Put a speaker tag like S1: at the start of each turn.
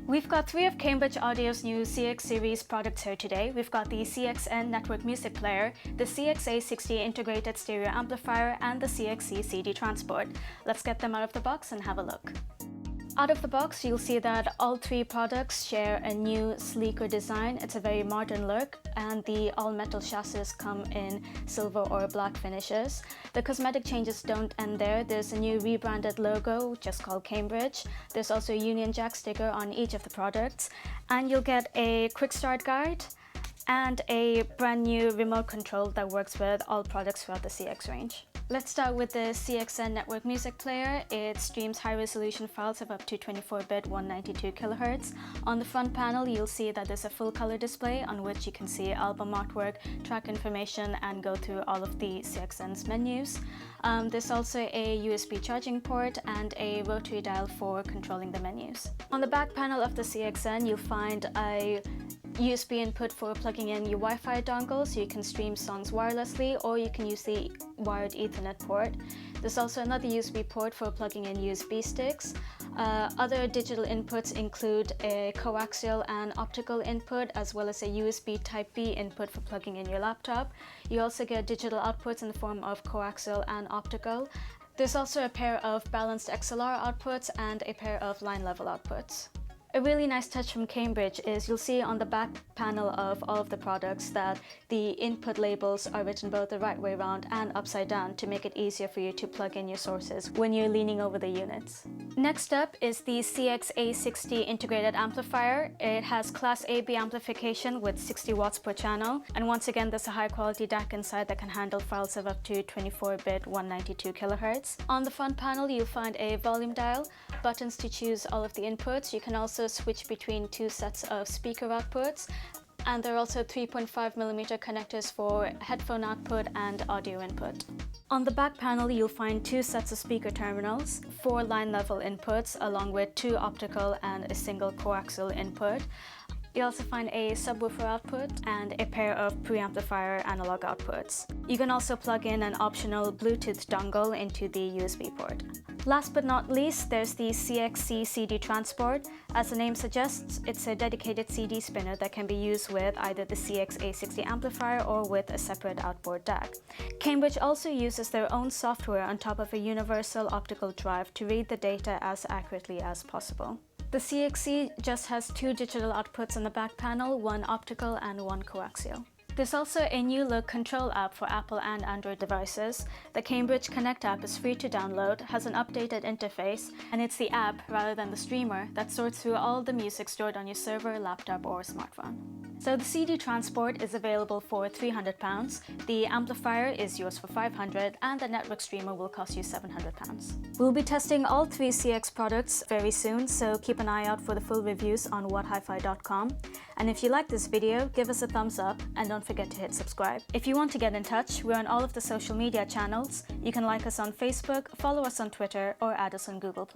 S1: We've got three of Cambridge Audio's new CX series products here today. We've got the CXN Network Music Player, the CXA 60 Integrated Stereo Amplifier, and the CXC CD Transport. Let's get them out of the box and have a look. Out of the box, you'll see that all three products share a new, sleeker design. It's a very modern look, and the all-metal chassis come in silver or black finishes. The cosmetic changes don't end there. There's a new rebranded logo, just called Cambridge. There's also a Union Jack sticker on each of the products, and you'll get a quick start guide and a brand new remote control that works with all products throughout the CX range. Let's start with the CXN Network Music Player. It streams high-resolution files of up to 24-bit 192 kHz. On the front panel, you'll see that there's a full-color display on which you can see album artwork, track information, and go through all of the CXN's menus. There's also a USB charging port and a rotary dial for controlling the menus. On the back panel of the CXN, you'll find a USB input for plugging in your Wi-Fi dongle so you can stream songs wirelessly, or you can use the wired Ethernet port. There's also another USB port for plugging in USB sticks. Other digital inputs include a coaxial and optical input, as well as a USB Type-B input for plugging in your laptop. You also get digital outputs in the form of coaxial and optical. There's also a pair of balanced XLR outputs and a pair of line level outputs. A really nice touch from Cambridge is you'll see on the back panel of all of the products that the input labels are written both the right way around and upside down to make it easier for you to plug in your sources when you're leaning over the units. Next up is the CXA 60 Integrated Amplifier. It has Class AB amplification with 60 watts per channel, and once again there's a high quality DAC inside that can handle files of up to 24-bit 192 kHz. On the front panel you'll find a volume dial, buttons to choose all of the inputs. You can also switch between two sets of speaker outputs, and there are also 3.5mm connectors for headphone output and audio input. On the back panel you'll find two sets of speaker terminals, 4 line level inputs along with 2 optical and a single coaxial input. You also find a subwoofer output and a pair of preamplifier analog outputs. You can also plug in an optional Bluetooth dongle into the USB port. Last but not least, there's the CXC CD Transport. As the name suggests, it's a dedicated CD spinner that can be used with either the CXA 60 amplifier or with a separate outboard DAC. Cambridge also uses their own software on top of a universal optical drive to read the data as accurately as possible. The CXC just has 2 digital outputs on the back panel, 1 optical and 1 coaxial. There's also a new look control app for Apple and Android devices. The Cambridge Connect app is free to download, has an updated interface, and it's the app rather than the streamer that sorts through all the music stored on your server, laptop or smartphone. So the CD Transport is available for £300, the amplifier is yours for £500, and the network streamer will cost you £700. We'll be testing all 3 CX products very soon, so keep an eye out for the full reviews on whathifi.com. And if you like this video, give us a thumbs up and don't forget to hit subscribe. If you want to get in touch, we're on all of the social media channels. You can like us on Facebook, follow us on Twitter, or add us on Google+.